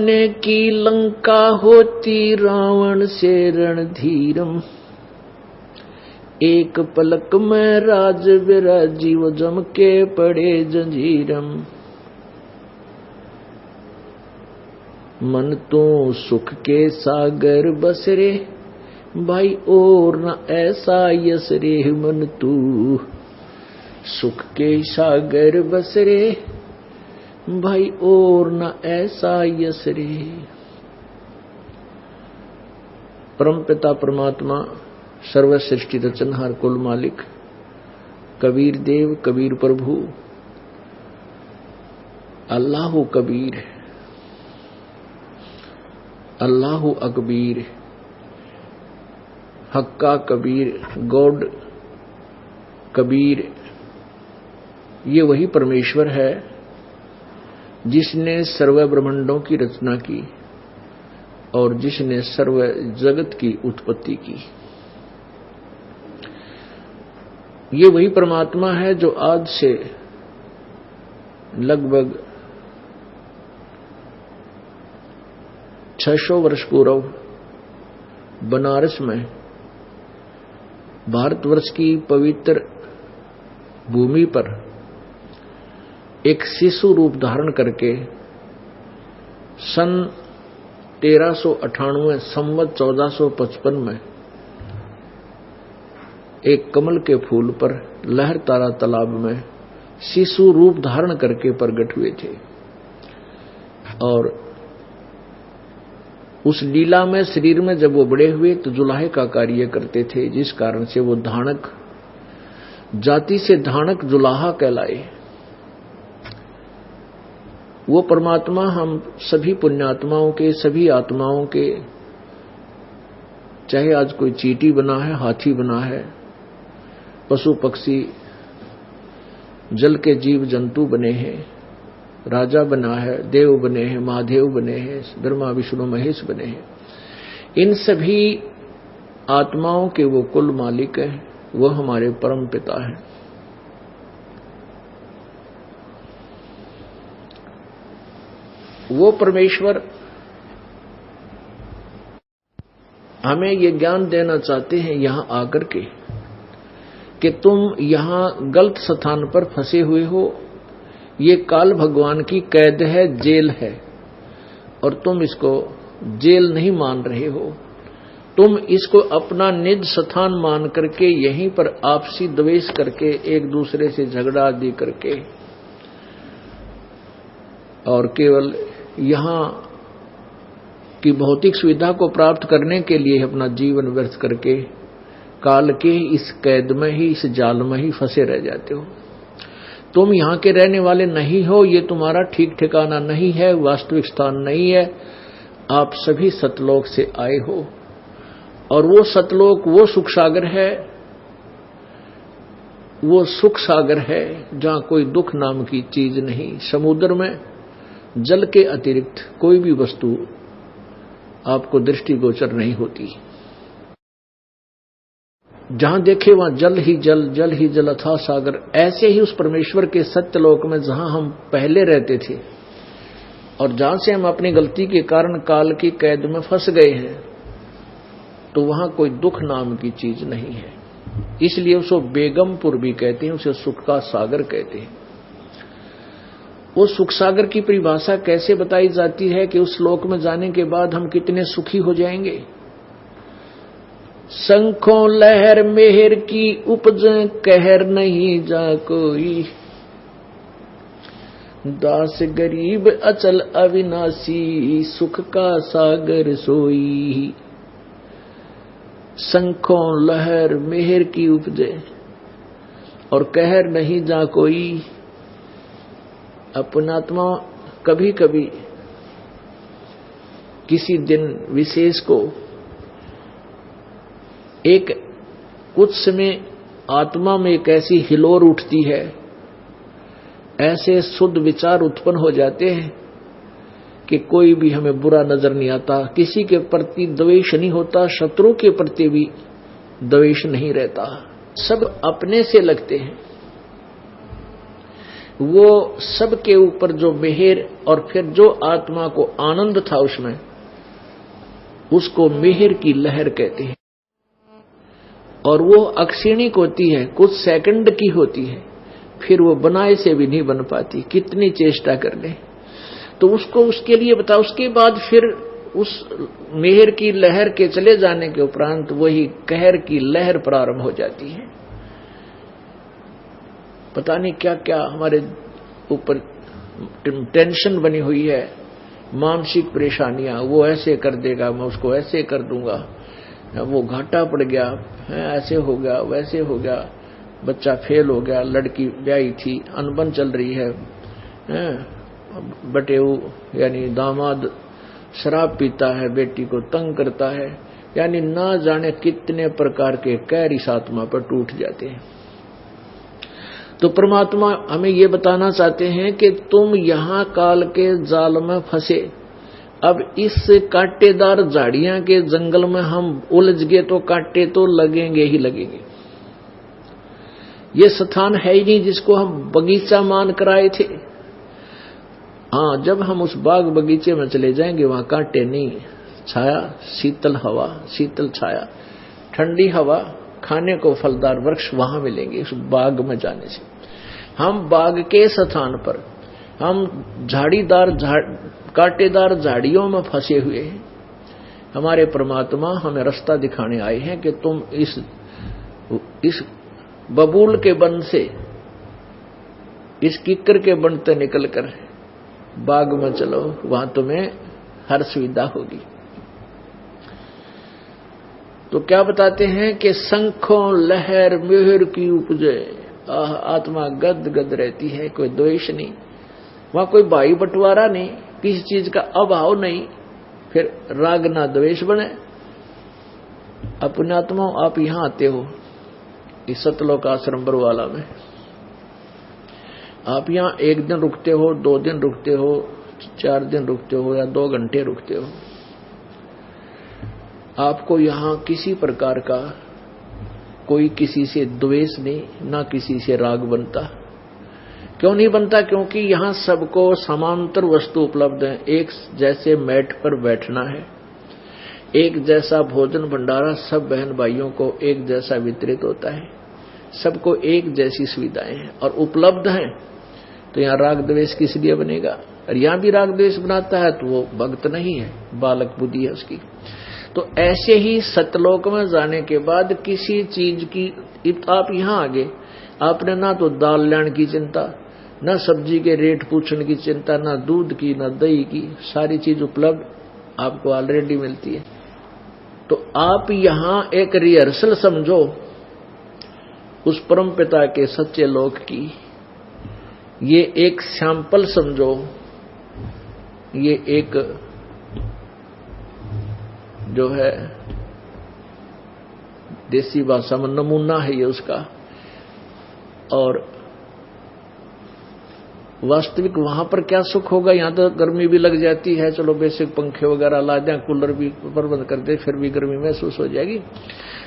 सोने की लंका होती रावण से रणधीरम, एक पलक में राज विराजीव जम के पड़े जंजीरम। मन तो सुख के सागर बसरे भाई और न ऐसा यस रे, मन तू सुख के सागर बसरे भाई और न ऐसा यस रे। परमपिता परमात्मा सर्व सृष्टि रचनहार कुल मालिक कबीर देव कबीर प्रभु अल्लाहु कबीर अल्लाहु अकबीर हक्का कबीर गॉड कबीर, ये वही परमेश्वर है जिसने सर्व ब्रह्मांडों की रचना की और जिसने सर्व जगत की उत्पत्ति की। ये वही परमात्मा है जो आज से लगभग 600 वर्ष पूर्व बनारस में भारतवर्ष की पवित्र भूमि पर एक शिशु रूप धारण करके सन 1398 संवत 1455 में एक कमल के फूल पर लहरतारा तालाब में शिशु रूप धारण करके प्रकट हुए थे। और उस लीला में शरीर में जब वो बड़े हुए तो जुलाहे का कार्य करते थे, जिस कारण से वो धानक जाति से धानक जुलाहा कहलाए। वो परमात्मा हम सभी पुण्यात्माओं के, सभी आत्माओं के, चाहे आज कोई चींटी बना है, हाथी बना है, पशु पक्षी, जल के जीव जंतु बने हैं, राजा बना है, देव बने हैं, महादेव बने हैं, ब्रह्मा विष्णु महेश बने हैं, इन सभी आत्माओं के वो कुल मालिक हैं, वो हमारे परम पिता हैं। वो परमेश्वर हमें ये ज्ञान देना चाहते हैं यहां आकर के कि तुम यहां गलत स्थान पर फंसे हुए हो। ये काल भगवान की कैद है, जेल है, और तुम इसको जेल नहीं मान रहे हो। तुम इसको अपना निज स्थान मान करके यहीं पर आपसी द्वेष करके, एक दूसरे से झगड़ा आदि करके, और केवल यहां की भौतिक सुविधा को प्राप्त करने के लिए अपना जीवन व्यर्थ करके काल के इस कैद में ही, इस जाल में ही फंसे रह जाते हो। तुम यहां के रहने वाले नहीं हो, ये तुम्हारा ठीक ठिकाना नहीं है, वास्तविक स्थान नहीं है। आप सभी सतलोक से आए हो, और वो सतलोक वो सुख सागर है, वो सुख सागर है जहां कोई दुख नाम की चीज नहीं। समुद्र में जल के अतिरिक्त कोई भी वस्तु आपको दृष्टिगोचर नहीं होती। जहां देखे वहां जल ही जल, जल ही जल अथाह सागर। ऐसे ही उस परमेश्वर के सत्यलोक में जहां हम पहले रहते थे और जहां से हम अपनी गलती के कारण काल की कैद में फंस गए हैं, तो वहां कोई दुख नाम की चीज नहीं है। इसलिए उसको बेगमपुर भी कहते हैं, उसे सुख का सागर कहते हैं। वो सुख सागर की परिभाषा कैसे बताई जाती है कि उस लोक में जाने के बाद हम कितने सुखी हो जाएंगे। शंखों लहर मेहर की उपज, कहर नहीं जा कोई, दास गरीब अचल अविनाशी, सुख का सागर सोई। शंखों लहर मेहर की उपजे और कहर नहीं जा कोई। अपनात्मा कभी कभी किसी दिन विशेष को एक कुछ समय आत्मा में एक ऐसी हिलोर उठती है, ऐसे शुद्ध विचार उत्पन्न हो जाते हैं कि कोई भी हमें बुरा नजर नहीं आता, किसी के प्रति द्वेष नहीं होता, शत्रु के प्रति भी द्वेष नहीं रहता, सब अपने से लगते हैं। वो सबके ऊपर जो मेहर और फिर जो आत्मा को आनंद था उसमें, उसको मेहर की लहर कहते हैं। और वो अक्षीणिक होती है, कुछ सेकंड की होती है, फिर वो बनाए से भी नहीं बन पाती, कितनी चेष्टा कर ले। तो उसको उसके लिए बता, उसके बाद फिर उस मेहर की लहर के चले जाने के उपरांत वही कहर की लहर प्रारंभ हो जाती है। पता नहीं क्या क्या हमारे ऊपर टेंशन बनी हुई है, मानसिक परेशानियां, वो ऐसे कर देगा, मैं उसको ऐसे कर दूंगा, वो घाटा पड़ गया है, ऐसे हो गया, वैसे हो गया, बच्चा फेल हो गया, लड़की ब्याही थी, अनबन चल रही है, बटेऊ यानी दामाद शराब पीता है, बेटी को तंग करता है, यानी ना जाने कितने प्रकार के कहर इस आत्मा पर टूट जाते हैं। तो परमात्मा हमें ये बताना चाहते हैं कि तुम यहां काल के जाल में फंसे, अब इस कांटेदार झाड़ियां के जंगल में हम उलझ गए तो कांटे तो लगेंगे ही लगेंगे। ये स्थान है ही नहीं जिसको हम बगीचा मान कर आए थे। हाँ, जब हम उस बाग बगीचे में चले जाएंगे वहां कांटे नहीं, छाया, शीतल हवा, शीतल छाया, ठंडी हवा, खाने को फलदार वृक्ष वहां मिलेंगे उस बाग में जाने से। हम बाग के स्थान पर हम झाड़ीदार कांटेदार झाड़ियों में फंसे हुए हैं। हमारे परमात्मा हमें रास्ता दिखाने आए हैं कि तुम इस बबूल के वन से, इस किक्कर के वन से निकलकर बाग में चलो, वहां तुम्हें हर सुविधा होगी। तो क्या बताते हैं कि शंखों लहर मेहर की उपजे, आत्मा गद गद रहती है, कोई द्वेष नहीं, वहां कोई भाई बंटवारा नहीं, किसी चीज का अभाव नहीं, फिर राग ना द्वेष बने। अपने आत्मा आप यहां आते हो इस सतलोक आश्रम बरवाला में, आप यहां एक दिन रुकते हो, 2 दिन रुकते हो, 4 दिन रुकते हो या 2 घंटे रुकते हो, आपको यहां किसी प्रकार का कोई किसी से द्वेष नहीं, ना किसी से राग बनता। क्यों नहीं बनता? क्योंकि यहां सबको समांतर वस्तु उपलब्ध है। एक जैसे मैट पर बैठना है, एक जैसा भोजन भंडारा सब बहन भाइयों को एक जैसा वितरित होता है, सबको एक जैसी सुविधाएं हैं और उपलब्ध हैं। तो यहाँ राग द्वेष किस लिए बनेगा? और यहाँ भी राग द्वेष बनाता है तो वो भक्त नहीं है, बालक बुद्धि है उसकी। तो ऐसे ही सतलोक में जाने के बाद किसी चीज की, आप यहाँ आगे आपने ना तो दाल लेने की चिंता, ना सब्जी के रेट पूछने की चिंता, ना दूध की, ना दही की, सारी चीज उपलब्ध आपको ऑलरेडी मिलती है। तो आप यहाँ एक रिहर्सल समझो उस परम पिता के सच्चे लोक की, ये एक सैंपल समझो, ये एक जो है देसी भाषा में नमूना है ये उसका। और वास्तविक वहां पर क्या सुख होगा? यहां तो गर्मी भी लग जाती है, चलो बेसिक पंखे वगैरह ला दें, कूलर भी प्रबंध कर दे, फिर भी गर्मी महसूस हो जाएगी,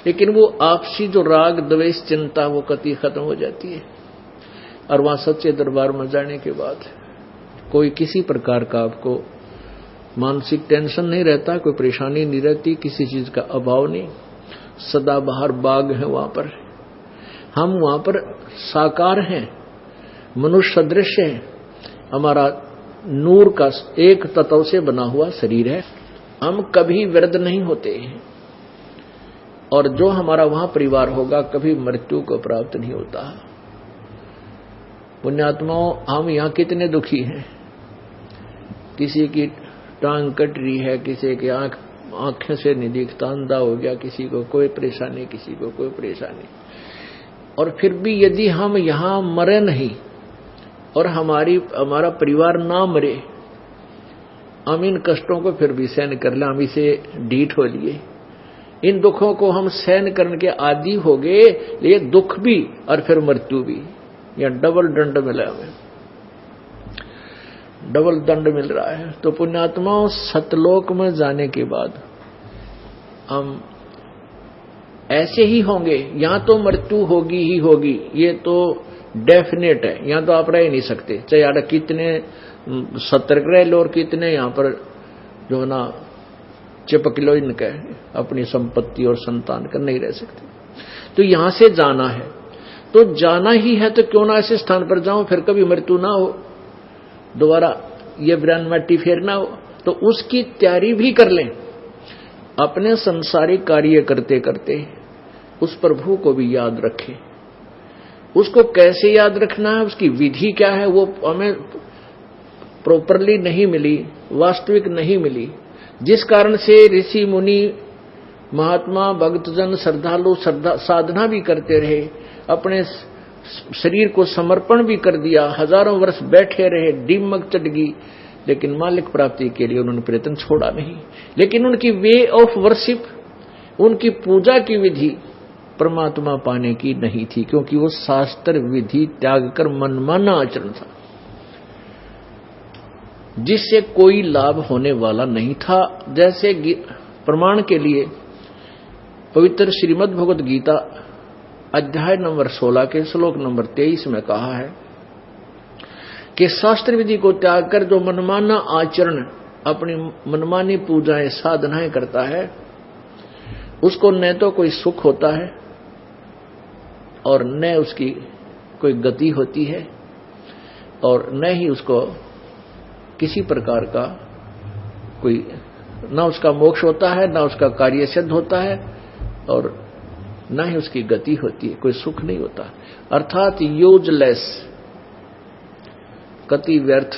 लेकिन वो आपसी जो राग द्वेष चिंता वो कति खत्म हो जाती है। और वहां सच्चे दरबार में जाने के बाद कोई किसी प्रकार का आपको मानसिक टेंशन नहीं रहता, कोई परेशानी नहीं रहती, किसी चीज का अभाव नहीं, सदाबहार बाग है वहां पर। हम वहां पर साकार हैं, मनुष्य सदृश है, हमारा नूर का एक तत्व से बना हुआ शरीर है, हम कभी वृद्ध नहीं होते हैं। और जो हमारा वहां परिवार होगा कभी मृत्यु को प्राप्त नहीं होता। पुण्यात्माओं, हम यहाँ कितने दुखी हैं, किसी की टांग कट रही है, किसी की आंखें से नहीं दिखता, अंधा हो गया, किसी को कोई परेशानी, किसी को कोई परेशानी। और फिर भी यदि हम यहाँ मरे नहीं और हमारा परिवार ना मरे, हम इन कष्टों को फिर भी सहन कर ले, हम इसे ढीठ हो लिए, इन दुखों को हम सहन करने के आदी हो गए, ये दुख भी और फिर मृत्यु भी, या डबल दंड मिला, हमें डबल दंड मिल रहा है। तो पुण्यात्माओं, सतलोक में जाने के बाद हम ऐसे ही होंगे, यहां तो मृत्यु होगी ही होगी, ये तो डेफिनेट है, यहां तो आप रह ही नहीं सकते, चाहे यार कितने सतर्क रह लो और कितने यहां पर जो है ना चिपक लो इनके अपनी संपत्ति और संतान कर, नहीं रह सकते। तो यहां से जाना है, तो जाना ही है तो क्यों ना ऐसे स्थान पर जाऊं, फिर कभी मृत्यु ना हो, दोबारा ये ब्रान माटी फेर ना हो, तो उसकी तैयारी भी कर लें। अपने संसारिक कार्य करते करते उस प्रभु को भी याद रखें। उसको कैसे याद रखना है, उसकी विधि क्या है, वो हमें प्रॉपरली नहीं मिली, वास्तविक नहीं मिली, जिस कारण से ऋषि मुनि महात्मा भक्तजन श्रद्धालु साधना भी करते रहे, अपने शरीर को समर्पण भी कर दिया, हजारों वर्ष बैठे रहे, डीमक चढ़ गई, लेकिन मालिक प्राप्ति के लिए उन्होंने प्रयत्न छोड़ा नहीं। लेकिन उनकी वे ऑफ वर्शिप, उनकी पूजा की विधि परमात्मा पाने की नहीं थी, क्योंकि वो शास्त्र विधि त्याग कर मनमाना आचरण था, जिससे कोई लाभ होने वाला नहीं था। जैसे प्रमाण के लिए पवित्र श्रीमद् भगवद गीता अध्याय नंबर 16 के श्लोक नंबर 23 में कहा है कि शास्त्र विधि को त्याग कर जो मनमाना आचरण, अपनी मनमानी पूजाएं साधनाएं करता है, उसको न तो कोई सुख होता है और न उसकी कोई गति होती है, और न ही उसको किसी प्रकार का कोई, ना उसका मोक्ष होता है, ना उसका कार्य सिद्ध होता है, और ना ही उसकी गति होती है, कोई सुख नहीं होता, अर्थात यूजलेस, कति व्यर्थ।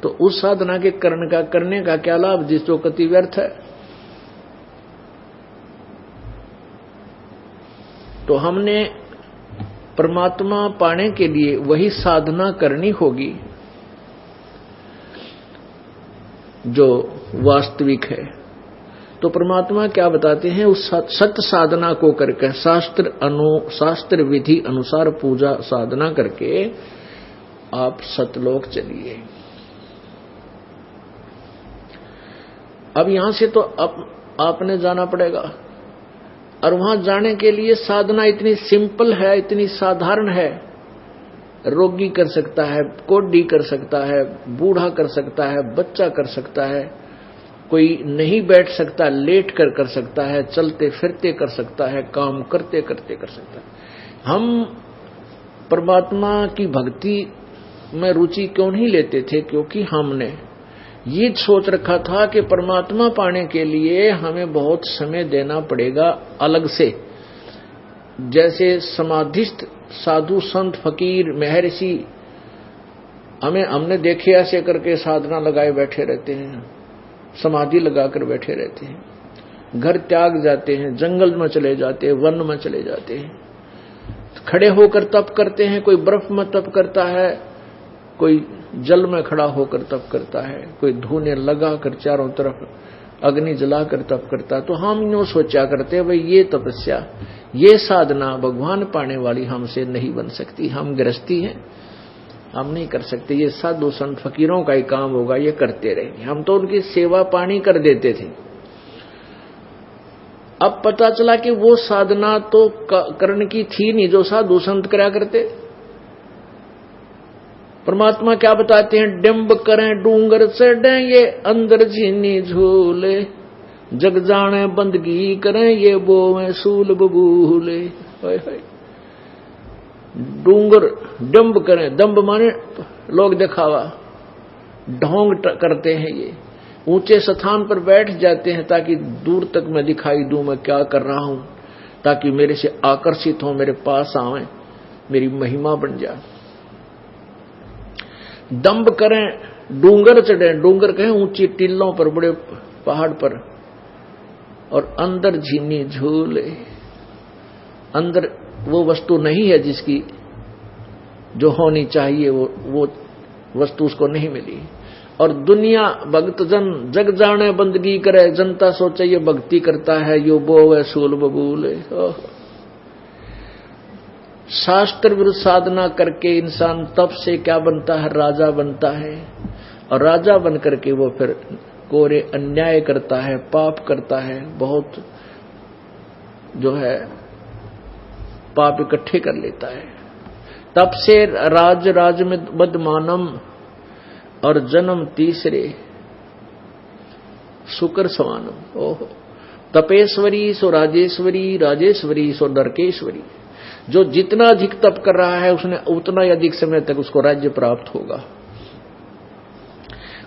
तो उस साधना के करने का क्या लाभ जिस जो कति व्यर्थ है। तो हमने परमात्मा पाने के लिए वही साधना करनी होगी जो वास्तविक है। तो परमात्मा क्या बताते हैं, उस सत्य साधना को करके शास्त्र विधि अनुसार पूजा साधना करके आप सतलोक चलिए। अब यहां से तो आपने जाना पड़ेगा, और वहां जाने के लिए साधना इतनी सिंपल है, इतनी साधारण है। रोगी कर सकता है, कोढ़ी कर सकता है, बूढ़ा कर सकता है, बच्चा कर सकता है, कोई नहीं बैठ सकता लेट कर सकता है, चलते फिरते कर सकता है, काम करते करते कर सकता है। हम परमात्मा की भक्ति में रुचि क्यों नहीं लेते थे? क्योंकि हमने ये सोच रखा था कि परमात्मा पाने के लिए हमें बहुत समय देना पड़ेगा अलग से। जैसे समाधिस्थ साधु संत फकीर महर्षि हमने देखे ऐसे करके साधना लगाए बैठे रहते हैं, समाधि लगाकर बैठे रहते हैं, घर त्याग जाते हैं, जंगल में चले जाते हैं, वन में चले जाते हैं, खड़े होकर तप करते हैं। कोई बर्फ में तप करता है, कोई जल में खड़ा होकर तप करता है, कोई धूने लगाकर चारों तरफ अग्नि जलाकर तप करता है। तो हम यूं सोचा करते भाई ये तपस्या, ये साधना भगवान पाने वाली हमसे नहीं बन सकती, हम गृहस्थी हैं, हम नहीं कर सकते, ये साधु संत फकीरों का ही काम होगा, ये करते रहेंगे। हम तो उनकी सेवा पानी कर देते थे। अब पता चला कि वो साधना तो करने की थी नहीं जो साधु संत करा करते। परमात्मा क्या बताते हैं, डिंब करें डूंगर चढ़े ये अंदर झीनी झूले, जग जाने बंदगी करें ये बोवें सूल बबूले। डूंगर डंब करें, दम्ब माने लोग दिखावा, ढोंग करते हैं, ये ऊंचे स्थान पर बैठ जाते हैं ताकि दूर तक मैं दिखाई दूं मैं क्या कर रहा हूं, ताकि मेरे से आकर्षित हो, मेरे पास आवे, मेरी महिमा बन जाए। दंभ करें डूंगर चढ़े, डूंगर कहें ऊंची टीलों पर, बड़े पहाड़ पर, और अंदर झीनी झूले, अंदर वो वस्तु नहीं है जिसकी जो होनी चाहिए, वो वस्तु उसको नहीं मिली। और दुनिया भक्त जन जग जाने बंदगी करे, जनता सोचे ये भक्ति करता है, यो बोवे सूल बबूले। शास्त्र विरुद्ध साधना करके इंसान तप से क्या बनता है, राजा बनता है, और राजा बन करके वो फिर कोरे अन्याय करता है, पाप करता है, बहुत जो है पाप इकट्ठे कर लेता है। तब से राज राज में बदमानम और जन्म तीसरे शुक्र सवानम। ओहो, तपेश्वरी सो राजेश्वरी, राजेश्वरी सो नरकेश्वरी। जो जितना अधिक तप कर रहा है उसने उतना ही अधिक समय तक उसको राज्य प्राप्त होगा,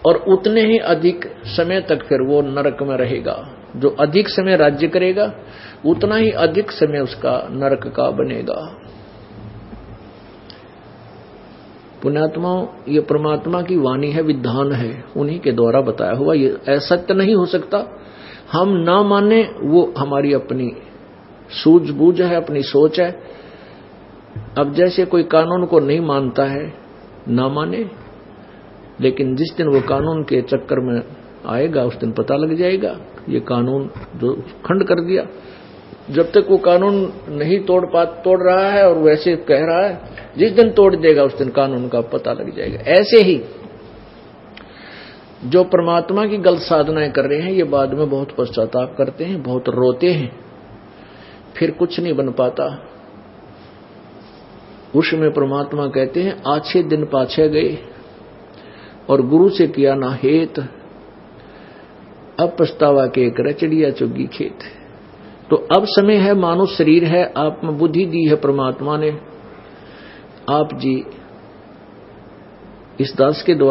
और उतने ही अधिक समय तक फिर वो नरक में रहेगा। जो अधिक समय राज्य करेगा उतना ही अधिक समय उसका नरक का बनेगा। पुण्यात्माओं, ये परमात्मा की वाणी है, विधान है, उन्हीं के द्वारा बताया हुआ। ये असत्य नहीं हो सकता। हम ना माने वो हमारी अपनी सूझबूझ है, अपनी सोच है। अब जैसे कोई कानून को नहीं मानता है, ना माने, लेकिन जिस दिन वो कानून के चक्कर में आएगा उस दिन पता लग जाएगा ये कानून जो खंड कर दिया। जब तक वो कानून नहीं तोड़ रहा है और वैसे कह रहा है, जिस दिन तोड़ देगा उस दिन कानून का पता लग जाएगा। ऐसे ही जो परमात्मा की गलत साधनाएं कर रहे हैं, ये बाद में बहुत पश्चाताप करते हैं, बहुत रोते हैं, फिर कुछ नहीं बन पाता। उसमें परमात्मा कहते हैं, आछे दिन पाछे गए और गुरु से किया ना हेत, अब पछतावा के कर चिड़िया चुगी खेत। तो अब समय है, मानुष शरीर है, आत्म बुद्धि दी है परमात्मा ने। आप जी इस दास के द्वारा